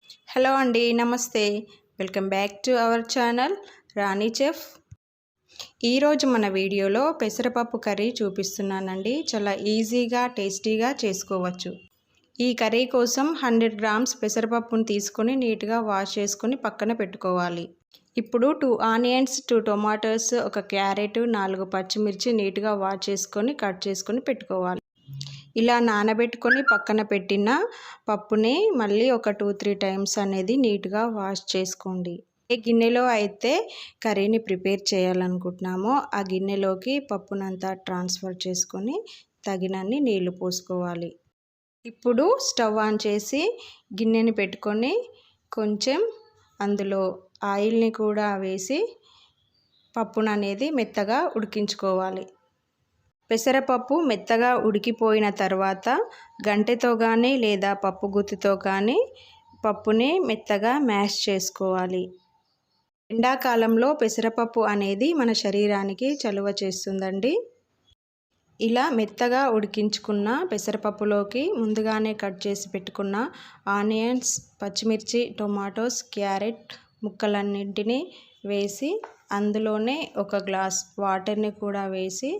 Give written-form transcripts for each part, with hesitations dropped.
Hello అండి, నమస్తే. Welcome back to our channel Rani chef. ఈరోజు మన వీడియోలో పెసరపప్పు కర్రీ చూపిస్తున్నానండి. చాలా ఈజీగా టేస్టీగా చేసుకోవచ్చు. ఈ కర్రీ కోసం 100 గ్రామ్స్ పెసరపప్పును తీసుకొని నీట్గా వాష్ చేసుకొని పక్కన పెట్టుకోవాలి. ఇప్పుడు 2 ఆనియన్స్, 2 టొమాటోస్, ఒక క్యారెట్, 4 పచ్చిమిర్చి నీట్గా వాష్ చేసుకొని కట్ చేసుకొని పెట్టుకోవాలి. ఇలా నానబెట్టుకొని పక్కన పెట్టిన పప్పుని మళ్ళీ ఒక 2-3 టైమ్స్ అనేది నీట్గా వాష్ చేసుకోండి. ఏ గిన్నెలో అయితే కర్రీని ప్రిపేర్ చేయాలనుకుంటున్నామో ఆ గిన్నెలోకి పప్పునంతా ట్రాన్స్ఫర్ చేసుకొని తగినన్ని నీళ్లు పోసుకోవాలి. ఇప్పుడు స్టవ్ ఆన్ చేసి గిన్నెని పెట్టుకొని కొంచెం అందులో ఆయిల్ని కూడా వేసి పప్పును అనేది మెత్తగా ఉడికించుకోవాలి. పెసరపప్పు మెత్తగా ఉడికిపోయిన తర్వాత గంటెతో కానీ లేదా పప్పు గుత్తితో కానీ పప్పుని మెత్తగా మ్యాష్ చేసుకోవాలి. ఎండాకాలంలో పెసరపప్పు అనేది మన శరీరానికి చలువ చేస్తుందండి. ఇలా మెత్తగా ఉడికించుకున్న పెసరపప్పులోకి ముందుగానే కట్ చేసి పెట్టుకున్న ఆనియన్స్, పచ్చిమిర్చి, టొమాటోస్, క్యారెట్ ముక్కలన్నింటినీ వేసి అందులోనే ఒక గ్లాస్ వాటర్ని కూడా వేసి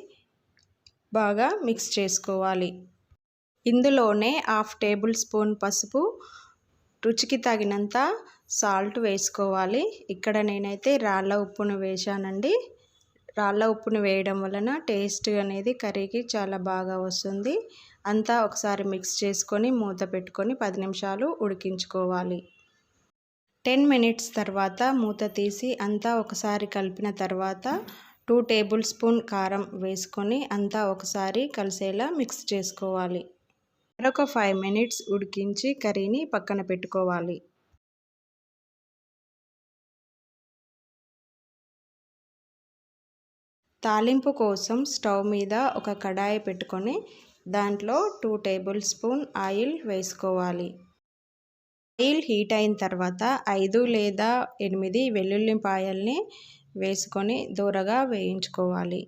బాగా మిక్స్ చేసుకోవాలి. ఇందులోనే 1/2 టేబుల్ స్పూన్ పసుపు, రుచికి తగినంత సాల్ట్ వేసుకోవాలి. ఇక్కడ నేనైతే రాళ్ళ ఉప్పును వేశానండి. రాళ్ళ ఉప్పును వేయడం వలన టేస్ట్ అనేది కర్రీకి చాలా బాగా వస్తుంది. అంతా ఒకసారి మిక్స్ చేసుకొని మూత పెట్టుకొని 10 నిమిషాలు ఉడికించుకోవాలి. 10 మినిట్స్ తర్వాత మూత తీసి అంతా ఒకసారి కలిపిన తర్వాత 2 టేబుల్ స్పూన్ కారం వేసుకొని అంతా ఒకసారి కలిసేలా మిక్స్ చేసుకోవాలి. మరొక 5 మినిట్స్ ఉడికించి కర్రీని పక్కన పెట్టుకోవాలి. తాలింపు కోసం స్టవ్ మీద ఒక కడాయి పెట్టుకొని దాంట్లో 2 టేబుల్ స్పూన్ ఆయిల్ వేసుకోవాలి. ఆయిల్ హీట్ అయిన తర్వాత 5 లేదా 8 వెల్లుల్లిపాయల్ని వేసుకొని దూరగా వేయించుకోవాలి.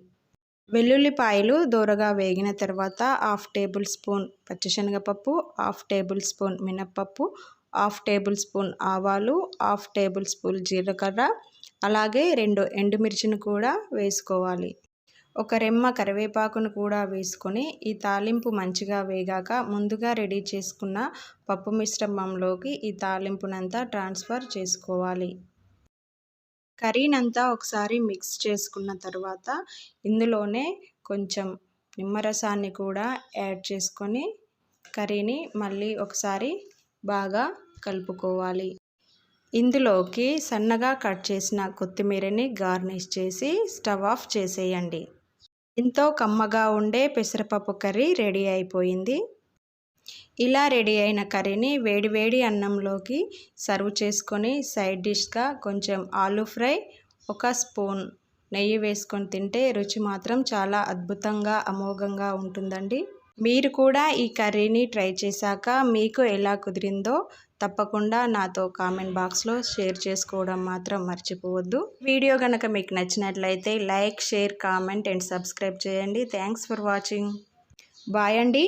వెల్లుల్లిపాయలు దూరగా వేగిన తర్వాత 1/2 టేబుల్ స్పూన్ పచ్చిశనగపప్పు, 1/2 టేబుల్ స్పూన్ మినప్పప్పు, 1/2 టేబుల్ స్పూన్ ఆవాలు, 1/2 టేబుల్ స్పూన్ జీలకర్ర, అలాగే 2 ఎండుమిర్చిని కూడా వేసుకోవాలి. ఒక రెమ్మ కరివేపాకును కూడా వేసుకొని ఈ తాలింపు మంచిగా వేగాక ముందుగా రెడీ చేసుకున్న పప్పు మిశ్రమంలోకి ఈ తాలింపునంతా ట్రాన్స్ఫర్ చేసుకోవాలి. కర్రీనంతా ఒకసారి మిక్స్ చేసుకున్న తర్వాత ఇందులోనే కొంచెం నిమ్మరసాన్ని కూడా యాడ్ చేసుకొని కర్రీని మళ్ళీ ఒకసారి బాగా కలుపుకోవాలి. ఇందులోకి సన్నగా కట్ చేసిన కొత్తిమీరని గార్నిష్ చేసి స్టవ్ ఆఫ్ చేసేయండి. ఎంతో కమ్మగా ఉండే పెసరపప్పు కర్రీ రెడీ అయిపోయింది. ఇలా రెడీ అయిన కర్రీని వేడివేడి అన్నంలోకి సర్వ్ చేసుకొని సైడ్ డిష్గా కొంచెం ఆలూ ఫ్రై, 1 స్పూన్ నెయ్యి వేసుకొని తింటే రుచి మాత్రం చాలా అద్భుతంగా అమోఘంగా ఉంటుందండి. మీరు కూడా ఈ కర్రీని ట్రై చేశాక మీకు ఎలా కుదిరిందో తప్పకుండా నాతో కామెంట్ బాక్స్లో షేర్ చేసుకోవడం మాత్రం మర్చిపోవద్దు. వీడియో కనుక మీకు నచ్చినట్లయితే like, share, comment and subscribe చేయండి. Thanks for watching. బాయ్ అండి.